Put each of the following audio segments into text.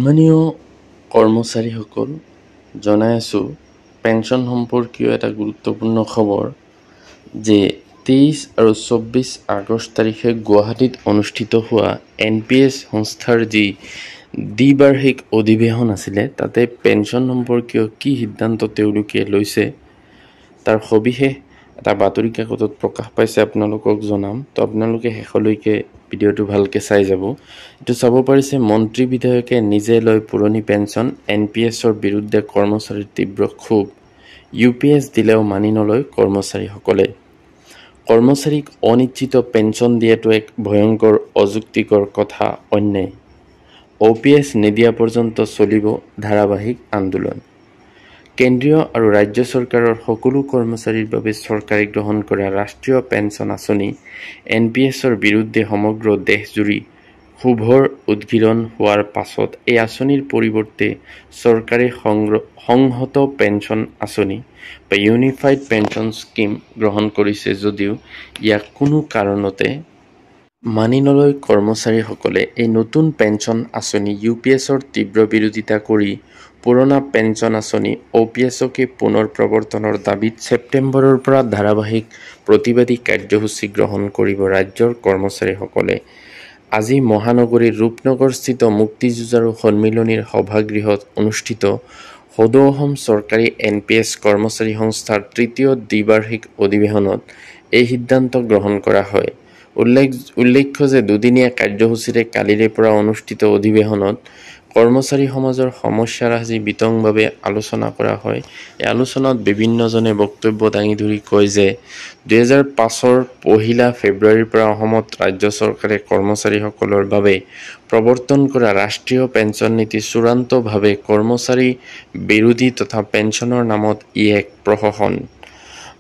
মাননীয় কৰ্মচাৰীসকল, জনাই আছো পেঞ্চন সম্পৰ্কীয় এটা গুৰুত্বপূৰ্ণ খবৰ যে 23 আৰু 24 আগষ্ট তাৰিখে গুৱাহাটীত অনুষ্ঠিত হোৱা NPS সংস্থাৰ যি দ্বিবাৰ্ষিক অধিৱেশন আছিলে তাতে পেঞ্চন সম্পৰ্কীয় কি সিদ্ধান্ত তেওঁলোকে লৈছে তাৰ সবিশেষ এটা বাতৰি কাকতত প্ৰকাশ পাইছে আপোনালোকক জনাম। তো আপোনালোকে শেষলৈকে ভিডিঅ'টো ভালকে চাই যাব। এইটো চাব পাৰিছে মন্ত্ৰী বিধায়কে নিজে লয় পুৰণি পেঞ্চন, NPSৰ বিৰুদ্ধে কৰ্মচাৰীৰ তীব্ৰ ক্ষোভ, UPS দিলেও মানি নলয় কৰ্মচাৰীসকলে। কৰ্মচাৰীক অনিশ্চিত পেঞ্চন দিয়াটো এক ভয়ংকৰ অযুক্তিকৰ কথা, অন্যায়। OPS নিদিয়া পৰ্যন্ত চলিব ধাৰাবাহিক আন্দোলন। কেন্দ্ৰীয় আৰু ৰাজ্য চৰকাৰৰ সকলো কৰ্মচাৰীৰ বাবে চৰকাৰে গ্ৰহণ কৰা ৰাষ্ট্ৰীয় পেঞ্চন আঁচনি NPSৰ বিৰুদ্ধে সমগ্ৰ দেশজুৰি ক্ষোভৰ উদগীৰণ হোৱাৰ পাছত এই আঁচনিৰ পৰিৱৰ্তে চৰকাৰে সংহত পেঞ্চন আঁচনি বা ইউনিফাইড পেঞ্চন স্কিম গ্ৰহণ কৰিছে যদিও ইয়াক কোনো কাৰণতে মানি নলয় কৰ্মচাৰীসকলে। এই নতুন পেঞ্চন আঁচনি UPSৰ তীব্ৰ বিৰোধিতা কৰি পুৰণা পেঞ্চন আঁচনি OPSকে পুনৰ প্ৰৱৰ্তনৰ দাবীত ছেপ্টেম্বৰৰ পৰা ধাৰাবাহিক প্ৰতিবাদী কাৰ্যসূচী গ্ৰহণ কৰিব ৰাজ্যৰ কৰ্মচাৰীসকলে। আজি মহানগৰীৰ ৰূপনগৰস্থিত মুক্তিযুঁজাৰু সন্মিলনীৰ সভাগৃহত অনুষ্ঠিত সদৌ অসম চৰকাৰী NPS কৰ্মচাৰী সংস্থাৰ তৃতীয় দ্বিবাৰ্ষিক অধিৱেশনত এই সিদ্ধান্ত গ্ৰহণ কৰা হয়। উল্লেখ্য যে দুদিনীয়া কাৰ্যসূচীৰে কালিৰে পৰা অনুষ্ঠিত অধিৱেশনত কৰ্মচাৰী সমাজৰ সমস্যাৰাজি বিতংভাৱে আলোচনা কৰা হয়। এই আলোচনাত বিভিন্নজনে বক্তব্য দাঙি ধৰি কয় যে 2005 1 ফেব্ৰুৱাৰীৰ পৰা অসমত ৰাজ্য চৰকাৰে কৰ্মচাৰীসকলৰ বাবে প্ৰৱৰ্তন কৰা ৰাষ্ট্ৰীয় পেঞ্চন নীতি চূড়ান্তভাৱে কৰ্মচাৰী বিৰোধী তথা পেঞ্চনৰ নামত ই এক প্ৰহসন।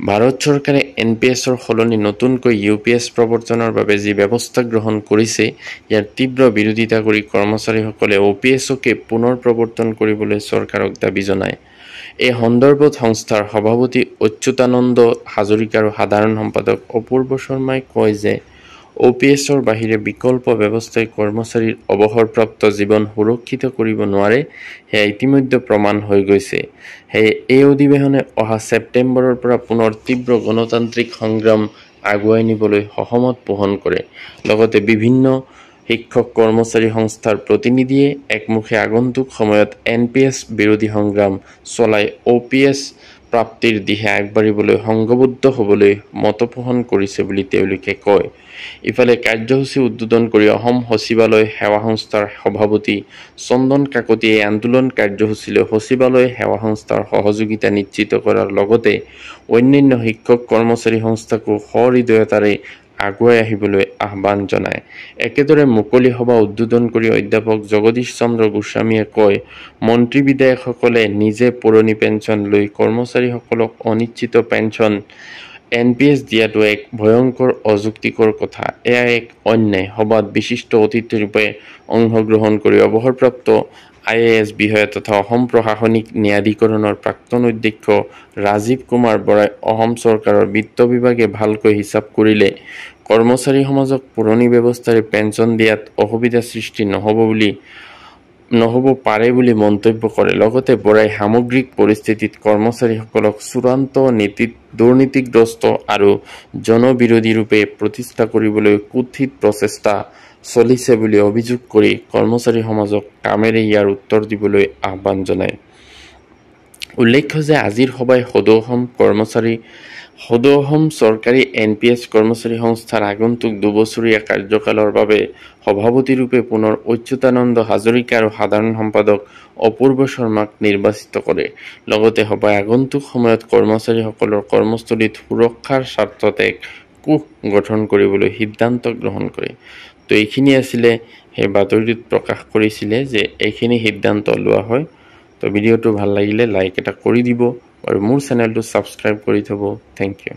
ভাৰত চৰকাৰে NPSৰ সলনি নতুনকৈ UPS প্ৰৱৰ্তনৰ বাবে যি ব্যৱস্থা গ্ৰহণ কৰিছে ইয়াৰ তীব্ৰ বিৰোধিতা কৰি কৰ্মচাৰীসকলে OPSকে পুনৰ প্ৰৱৰ্তন কৰিবলৈ চৰকাৰক দাবী জনায়। এই সন্দৰ্ভত সংস্থাৰ সভাপতি অচ্যুতানন্দ হাজৰিকা আৰু সাধাৰণ সম্পাদক অপূৰ্ব শৰ্মাই কয় যে OPSৰ বাহিৰে বিকল্প ব্যৱস্থাই কৰ্মচাৰীৰ অৱসৰপ্ৰাপ্ত জীৱন সুৰক্ষিত কৰিব নোৱাৰে, সেয়া ইতিমধ্যে প্ৰমাণ হৈ গৈছে। সেয়ে এই অধিৱেশনে অহা ছেপ্টেম্বৰৰ পৰা পুনৰ তীব্ৰ গণতান্ত্ৰিক সংগ্ৰাম আগুৱাই নিবলৈ সহমত পোষণ কৰে। লগতে বিভিন্ন শিক্ষক কৰ্মচাৰী সংস্থাৰ প্ৰতিনিধিয়ে একমুখে আগন্তুক সময়ত NPS বিৰোধী সংগ্ৰাম চলাই OPS প্ৰাপ্তিৰ দিশে আগবাঢ়িবলৈ সংঘবদ্ধ হ'বলৈ মত পোষণ কৰিছে বুলি তেওঁলোকে কয়। ইফালে কাৰ্যসূচী উদ্বোধন কৰি অসম সচিবালয় সেৱা সংস্থাৰ সভাপতি চন্দন কাকতিয়ে আন্দোলন কাৰ্যসূচীলৈ সচিবালয় সেৱা সংস্থাৰ সহযোগিতা নিশ্চিত কৰাৰ লগতে অন্যান্য শিক্ষক কৰ্মচাৰী সংস্থাকো সহৃদয়তাৰে আগুৱাই আহিবলৈ আহ্বান জনায়। একেদৰে মুকলি সভা উদ্বোধন কৰি অধ্যাপক জগদীশ চন্দ্ৰ গোস্বামীয়ে কয়, মন্ত্ৰী বিধায়কসকলে নিজে পুৰণি পেঞ্চন লৈ কৰ্মচাৰীসকলক অনিশ্চিত পেঞ্চন NPS দিয়াটো এক ভয়ংকৰ অযুক্তিকৰ কথা, এয়া এক অন্যায়। সভাত বিশিষ্ট অতিথিৰূপে অংশগ্ৰহণ কৰি অৱসৰপ্ৰাপ্ত IAS বিষয়া তথা অসম প্ৰশাসনিক ন্যায়াধিকৰণৰ প্ৰাক্তন অধ্যক্ষ ৰাজীৱ কুমাৰ বৰাই অসম চৰকাৰৰ বিত্ত বিভাগে ভালকৈ হিচাপ কৰিলে কৰ্মচাৰী সমাজক পুৰণি ব্যৱস্থাৰে পেঞ্চন দিয়াত অসুবিধা সৃষ্টি নহ'ব পাৰে বুলি মন্তব্য কৰে। লগতে বৰাই সামগ্ৰিক পৰিস্থিতিত কৰ্মচাৰীসকলক চূড়ান্ত দুৰ্নীতিগ্ৰস্ত আৰু জনবিৰোধী ৰূপে প্ৰতিষ্ঠা কৰিবলৈ কুৎসিত প্ৰচেষ্টা চলিছে বুলি অভিযোগ কৰি কৰ্মচাৰী সমাজক কামেৰে ইয়াৰ উত্তৰ দিবলৈ আহ্বান জনায়। উল্লেখ্য যে আজিৰ সভাই সদৌ অসম চৰকাৰী NPS কৰ্মচাৰী সংস্থাৰ আগন্তুক দুবছৰীয়া কাৰ্যকালৰ বাবে সভাপতিৰূপে পুনৰ অচ্যুতানন্দ হাজৰিকা আৰু সাধাৰণ সম্পাদক অপূৰ্ব শৰ্মাক নিৰ্বাচিত কৰে। লগতে সভাই আগন্তুক সময়ত কৰ্মচাৰীসকলৰ কৰ্মস্থলীত সুৰক্ষাৰ স্বাৰ্থত এক কোষ গঠন কৰিবলৈ সিদ্ধান্ত গ্ৰহণ কৰে। তো এইখিনি আছিলে সেই বাতৰিটোত প্ৰকাশ কৰিছিলে যে এইখিনি সিদ্ধান্ত লোৱা হয়। তো ভিডিঅ'টো ভাল লাগিলে লাইক এটা কৰি দিব আৰু মোৰ চেনেলটো ছাবস্ক্ৰাইব কৰি থ'ব। Thank U.